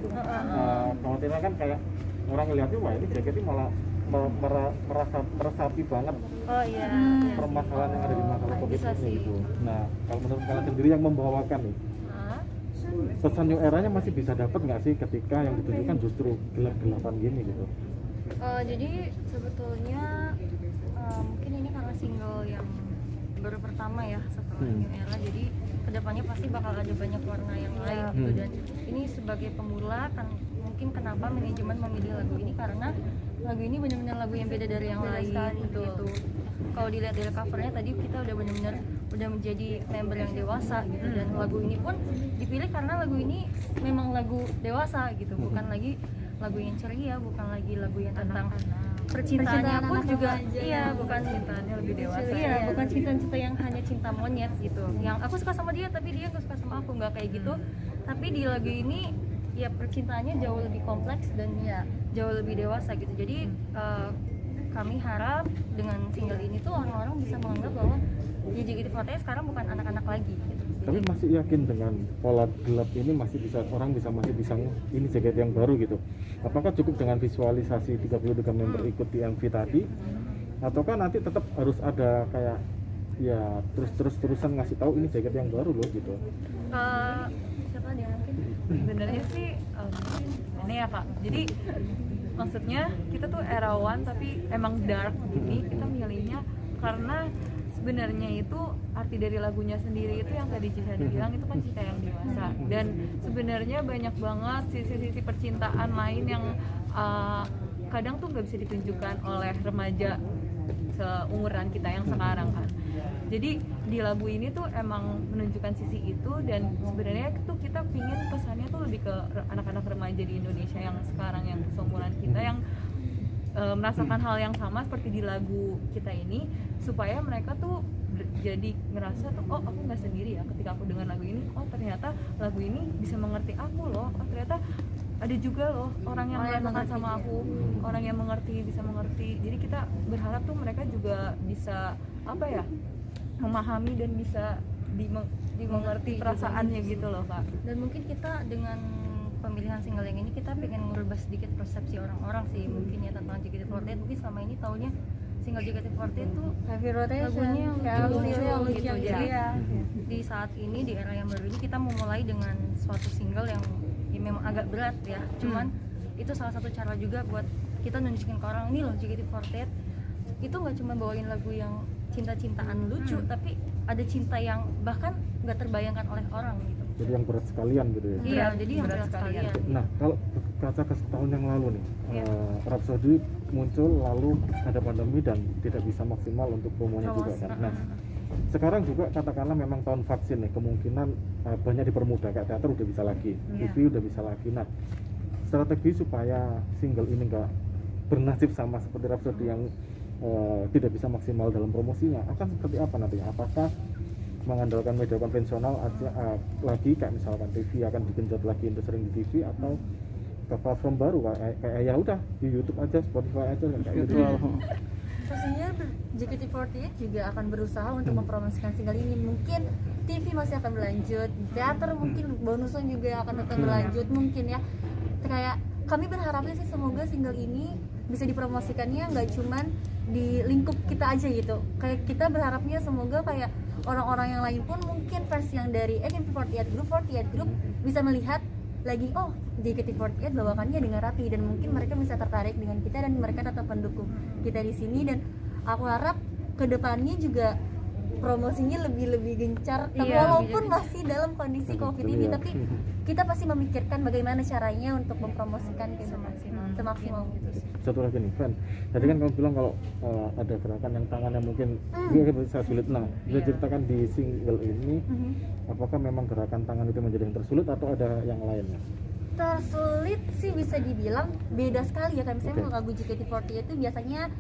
gitu. Khawatirnya kan kayak orang ngeliatnya, wah ini jaketnya malah meresapi banget Oh iya. permasalahan yang ada di masalah COVID Bisa ini sih. gitu. Nah, kalau menurut kalian sendiri yang membawakan nih, Hah? pesan new eranya masih bisa dapat nggak sih ketika yang ditunjukkan justru gelap-gelapan gini gitu? Jadi sebetulnya mungkin ini karena single yang baru pertama ya setelah New Era, jadi kedepannya pasti bakal ada banyak warna yang lain gitu. Dan ini sebagai pemula kan mungkin kenapa manajemen memilih lagu ini, karena lagu ini benar-benar lagu yang beda dari yang lain gitu. Kalau dilihat dari covernya tadi kita udah benar-benar udah menjadi member yang dewasa gitu, dan lagu ini pun dipilih karena lagu ini memang lagu dewasa gitu, bukan lagi lagu yang ceria, bukan lagi lagu yang tentang percintaannya pun juga bukan cintaannya lebih dewasa. Iya, bukan cinta-cinta yang hanya cinta monyet gitu. Yang aku suka sama dia tapi dia gak suka sama aku, nggak kayak gitu. Tapi di lagu ini ya percintaannya jauh lebih kompleks dan ya jauh lebih dewasa gitu. Jadi kami harap dengan single ini tuh orang-orang bisa menganggap bahwa JKT48 sekarang bukan anak-anak lagi gitu. Tapi masih yakin dengan pola gelap ini masih bisa ini jaket yang baru gitu. Apakah cukup dengan visualisasi 33 member ikut di MV tadi, ataukah nanti tetap harus ada kayak ya terus-terusan ngasih tahu ini jaket yang baru loh gitu? Siapa dia mungkin? Sebenarnya sih ini ya Kak. Jadi maksudnya kita tuh era one tapi emang dark gini, kita milihnya karena sebenarnya itu arti dari lagunya sendiri itu yang tadi Cica bilang itu kan cinta yang dewasa, dan sebenarnya banyak banget sisi-sisi percintaan lain yang kadang tuh nggak bisa ditunjukkan oleh remaja seumuran kita yang sekarang kan. Jadi di lagu ini tuh emang menunjukkan sisi itu, dan sebenarnya tuh kita pingin pesannya tuh lebih ke anak-anak remaja di Indonesia yang sekarang, yang seumuran kita yang merasakan hal yang sama seperti di lagu kita ini, supaya mereka tuh jadi ngerasa tuh, oh aku nggak sendiri ya ketika aku dengar lagu ini, oh ternyata lagu ini bisa mengerti aku loh, oh ternyata ada juga loh orang yang merasakan sama aku, orang yang bisa mengerti. Jadi kita berharap tuh mereka juga bisa apa ya, memahami dan bisa dimengerti perasaannya gitu loh Kak. Dan mungkin kita dengan pemilihan single yang ini kita pengen merubah sedikit persepsi orang-orang sih mungkin ya tentang JKT48. Mungkin selama ini taunya single JKT48 tuh heavy rotation, lagunya yang lucu gitu. Jadi ya. di saat ini di era yang baru ini kita memulai dengan suatu single yang memang agak berat ya. Cuman itu salah satu cara juga buat kita nunjukin ke orang, ini loh JKT48 itu nggak cuma bawain lagu yang cinta-cintaan lucu, tapi ada cinta yang bahkan nggak terbayangkan oleh orang gitu. Jadi yang berat sekalian gitu ya? Iya, jadi yang berat sekalian. Nah, kalau kaca ke setahun yang lalu nih, Rhapsody muncul lalu ada pandemi dan tidak bisa maksimal untuk promonya juga kan. Nah, sekarang juga katakanlah memang tahun vaksin nih, kemungkinan banyak dipermudah, kayak teater udah bisa lagi, TV udah bisa lagi. Nah, strategi supaya single ini nggak bernasib sama seperti Rhapsody yang tidak bisa maksimal dalam promosinya akan seperti apa nantinya? Apakah mengandalkan media konvensional aja lagi, kayak misalkan TV akan digenjot lagi untuk sering di TV, atau ke platform baru kayak ya udah di YouTube aja, Spotify aja kayak gitu? Pastinya JKT48 juga akan berusaha untuk mempromosikan single ini. Mungkin TV masih akan berlanjut, teater mungkin bonusan juga akan tetap berlanjut mungkin ya. Kayak kami berharapnya sih semoga single ini bisa dipromosikannya nggak cuman di lingkup kita aja gitu. Kayak kita berharapnya semoga kayak orang-orang yang lain pun mungkin fans yang dari AKB48 Group bisa melihat lagi, oh JKT48 bawakannya dengan rapi, dan mungkin mereka bisa tertarik dengan kita dan mereka tetap mendukung kita di sini. Dan aku harap kedepannya juga promosinya lebih gencar, walaupun masih dalam kondisi COVID ini, tapi kita pasti memikirkan bagaimana caranya untuk mempromosikan semaksimal gitu. Satu lagi nih, Van, tadi kan kamu bilang kalau ada gerakan yang tangannya mungkin bisa sulit. Nah, bisa ceritakan di single ini apakah memang gerakan tangan itu menjadi yang tersulit atau ada yang lainnya? Tersulit sih bisa dibilang beda sekali ya, kan misalnya lagu JKT48 itu biasanya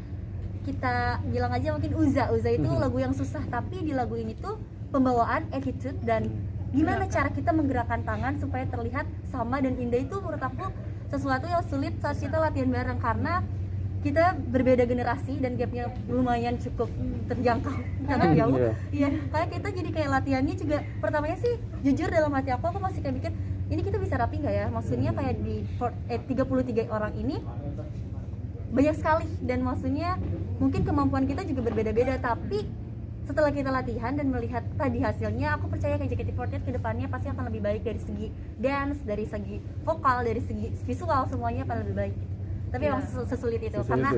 kita bilang aja mungkin Uza itu lagu yang susah, tapi di lagu ini tuh pembawaan, attitude, dan gimana cara kita menggerakkan tangan supaya terlihat sama dan indah, itu menurut aku sesuatu yang sulit saat kita latihan bareng, karena kita berbeda generasi dan gapnya lumayan cukup terjangkau karena jauh. Iya, kayak kita jadi kayak latihannya juga pertamanya sih jujur dalam hati aku masih kayak mikir ini kita bisa rapi nggak ya, maksudnya kayak di 33 orang ini banyak sekali, dan maksudnya mungkin kemampuan kita juga berbeda-beda, tapi setelah kita latihan dan melihat tadi hasilnya, aku percaya kayak JKT48 kedepannya pasti akan lebih baik dari segi dance, dari segi vokal, dari segi visual, semuanya akan lebih baik. Tapi emang sesulit itu, karena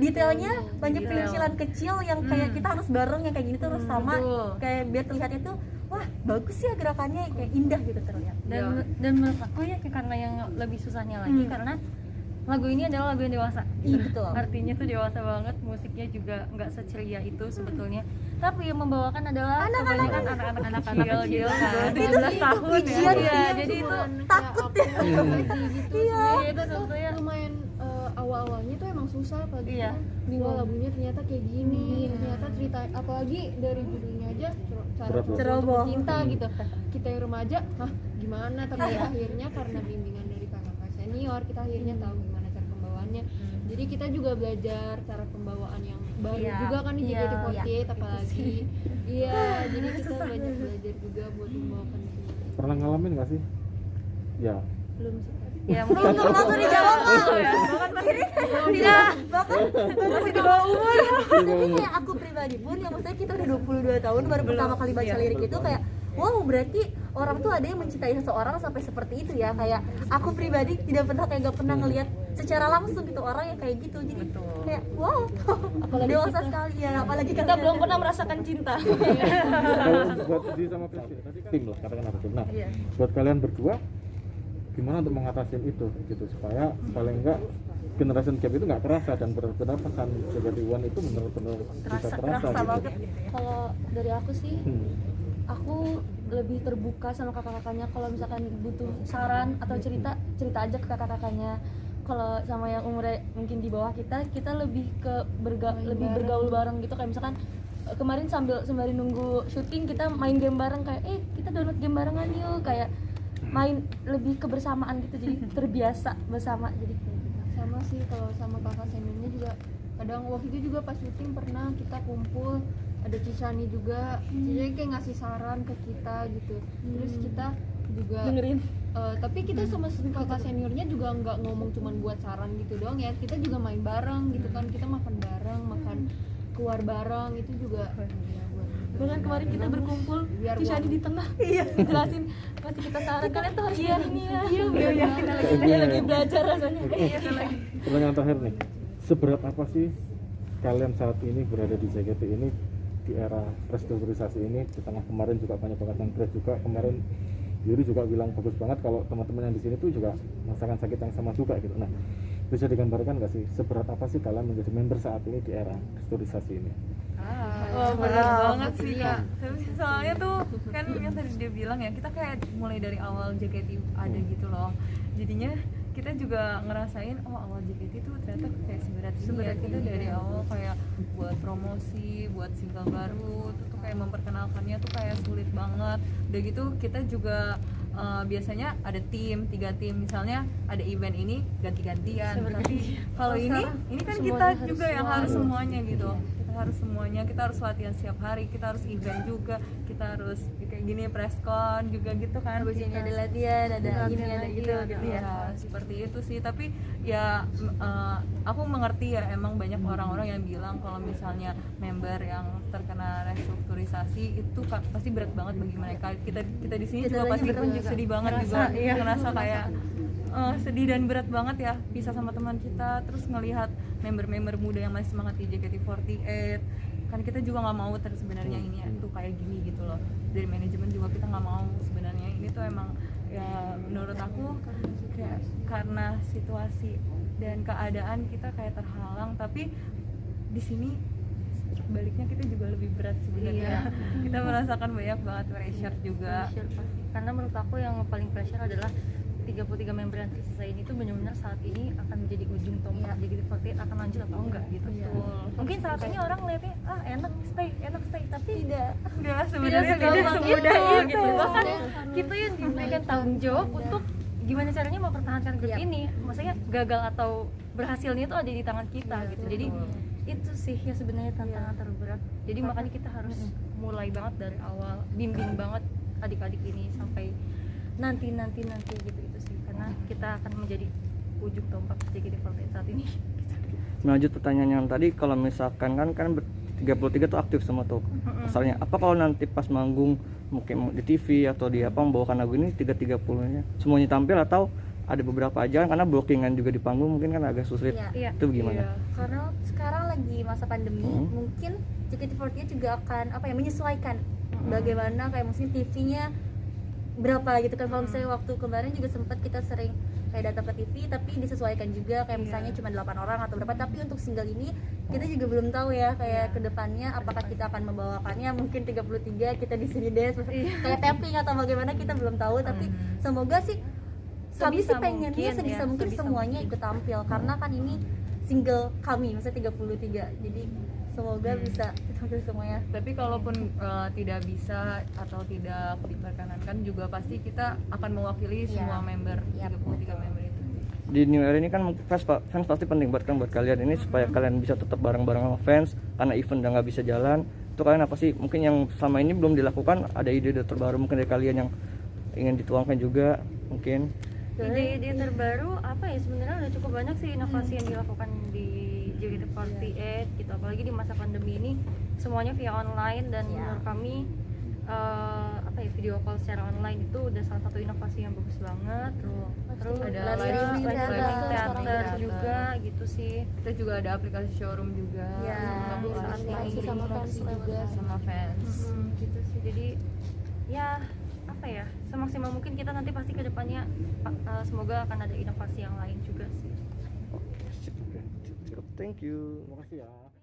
detailnya banyak penyicilan kecil yang kayak kita harus bareng yang kayak gini tuh harus sama, kayak biar terlihatnya tuh wah bagus ya gerakannya, kayak indah gitu terlihat. Dan menurut aku ya karena yang lebih susahnya lagi karena lagu ini adalah lagu yang dewasa. Iya betul. Artinya tuh dewasa banget, musiknya juga nggak seceria itu sebetulnya. Tapi yang membawakan adalah kebanyakan anak-anak kecil gitu kan. 12 tahun ya. Iya, jadi itu takut ya. Gitu. Iya. itu sebetulnya Lumayan awal-awalnya tuh emang susah apalagi Iya. wah lagunya ternyata kayak gini, ternyata cerita apalagi dari judulnya aja cara Ceroboh. cinta gitu. Kita yang remaja, hah gimana? Tapi akhirnya karena bimbingan dari kakak senior, kita akhirnya tahu gimana cara pembawaannya. Jadi kita juga belajar cara pembawaan yang baru Iya. juga kan di Iya. JKT48 apalagi. Iya, jadi kita banyak belajar juga buat membawakan itu. Pernah ngalamin nggak sih? Ya, Belum sih. ya mungkin Belum langsung dijawab Pak. Tidak, bahkan Masih di bawah umur. tapi kayak aku pribadi pun yang maksudnya kita udah 22 tahun baru pertama kali baca lirik itu kayak wow, berarti orang tuh ada yang mencintai seseorang sampai seperti itu ya. Kayak aku pribadi tidak pernah kayak gak pernah ngelihat secara langsung gitu orang yang kayak gitu, jadi kayak wow, apalagi dewasa sekali ya, apalagi kita belum pernah merasakan cinta. kalau buat di sama Priscil tadi kan tim lah katakan apa tim. Nah, buat kalian berdua gimana untuk mengatasi itu gitu supaya paling enggak generation gap itu nggak terasa dan benar-benar pesan JKT1 itu benar-benar bisa terasa gitu. Kalau dari aku sih, aku lebih terbuka sama kakak-kakaknya. Kalau misalkan butuh saran atau cerita aja ke kakak-kakaknya. Kalau sama yang umurnya mungkin di bawah kita lebih ke lebih bergaul bareng gitu. Kayak misalkan kemarin sembari nunggu syuting kita main game bareng, kayak kita download game barengan yuk, kayak main lebih kebersamaan gitu, jadi terbiasa bersama. Jadi kayak gitu. Sama sih kalau sama kakak seniornya juga, kadang waktu itu juga pas syuting pernah kita kumpul, ada Cicani juga, jadi kayak ngasih saran ke kita gitu, terus kita juga Dengerin. Tapi kita sama kakak seniornya juga nggak ngomong cuman buat saran gitu doang ya, kita juga main bareng gitu kan, kita makan bareng, makan keluar bareng, itu juga ya buat Bahkan kemarin kita berkumpul, Biar Cicani warm. di tengah, jelasin, masih kita saran kalian tuh harus kayak gini ya. Iya, Kita lagi belajar rasanya. Pertanyaan terakhir nih, seberat apa sih kalian saat ini berada di JKT ini di era restrukturisasi ini? Di tengah kemarin juga banyak banget yang berat juga, kemarin Yuri juga bilang bagus banget kalau teman-teman yang di sini tuh juga merasakan sakit yang sama juga gitu. Nah, bisa digambarkan nggak sih seberat apa sih kalian menjadi member saat ini di era restrukturisasi ini? Oh, benar banget sih Kak. Soalnya tuh kan yang tadi dia bilang ya, kita kayak mulai dari awal JKT ada gitu loh. Jadinya kita juga ngerasain awal JKT tuh ternyata kayak seberat ini ya. Kita dari awal kayak buat promosi, buat single baru tuh kayak memperkenalkannya tuh kayak sulit banget. Udah gitu kita juga biasanya ada 3 tim, misalnya ada event ini ganti-gantian. Tapi kalau ini kan kita juga yang harus semuanya gitu. Kita harus latihan setiap hari, kita harus event juga, kita harus kayak gini press con juga gitu kan. habis ini ada latihan, ada ini, ada gitu gitu ya. Ya, seperti itu sih. Tapi ya aku mengerti ya, emang banyak orang-orang yang bilang kalau misalnya member yang terkena restrukturisasi itu pasti berat banget bagi mereka. Kita di sini juga pasti sedih banget juga, ngerasa kayak sedih dan berat banget ya pisah sama teman kita, terus ngelihat member-member muda yang masih semangat di JKT48. Kan kita juga nggak mau sebenarnya ini ya tuh kayak gini gitu loh. Dari manajemen juga kita nggak mau sebenarnya ini tuh emang ya menurut aku kayak karena situasi dan keadaan kita kayak terhalang, tapi di sini baliknya kita juga lebih berat sebenarnya. Kita merasakan banyak banget pressure juga. Pressure pasti. Karena menurut aku yang paling pressure adalah 33 member yang tersisa ini tuh benar-benar saat ini akan menjadi ujung tombak JKT48 akan lanjut atau enggak gitu. Mungkin saat ini orang ngeliatnya enak stay, tapi Enggak, sebenarnya tidak segampang semudah itu, itu. gitu. Bahkan kita yang diberikan tanggung jawab untuk gimana caranya mempertahankan grup ini. Maksudnya gagal atau berhasilnya itu ada di tangan kita gitu. Jadi itu sih ya sebenarnya tantangan terberat. Jadi makanya kita harus mulai banget dari awal, bimbing banget adik-adik ini sampai nanti gitu itu sih, karena kita akan menjadi ujung tombak JKT48 saat ini. Melanjut pertanyaan yang tadi, kalau misalkan kan 33 tuh aktif semua tuh asalnya, apa kalau nanti pas manggung mungkin di TV atau di apa membawakan lagu ini 330-nya semuanya tampil, atau ada beberapa aja karena blockingan juga di panggung mungkin kan agak sulit. Iya. Itu gimana? Iya. Karena sekarang lagi masa pandemi, mungkin JKT48 juga akan menyesuaikan bagaimana kayak maksudnya TV-nya berapa gitu kan. Kalau misalnya waktu kemarin juga sempat kita sering kayak datang ke TV tapi disesuaikan juga kayak misalnya cuma 8 orang atau berapa, tapi untuk single ini kita juga belum tahu ya kayak kedepannya apakah kita akan membawakannya mungkin 33 kita di sini dance kayak tapping atau bagaimana, kita belum tahu. Tapi semoga sih kami sih pengennya sebisa mungkin semuanya ikut tampil karena kan ini single kami maksudnya 33, jadi semoga bisa tampil semuanya. Tapi kalaupun tidak bisa atau tidak diperkenankan juga pasti kita akan mewakili semua member 33 member itu. Di New Era ini kan fans pasti penting buat kalian ini supaya kalian bisa tetap bareng-bareng sama fans karena event udah nggak bisa jalan. Itu kalian apa sih mungkin yang selama ini belum dilakukan, ada ide-ide terbaru mungkin dari kalian yang ingin dituangkan juga mungkin? Ide-ide terbaru apa ya, sebenarnya udah cukup banyak sih inovasi yang dilakukan di JKT48 gitu, apalagi di masa pandemi ini semuanya via online, dan menurut kami video call secara online itu udah salah satu inovasi yang bagus banget. Terus Ada live live streaming teater teater juga gitu sih. Kita juga ada aplikasi showroom juga untuk saat ini sama fans juga. sama fans. Gitu sih, jadi ya semaksimal mungkin kita nanti pasti kedepannya semoga akan ada inovasi yang lain juga sih. Oke, sip. Thank you. Terima kasih ya.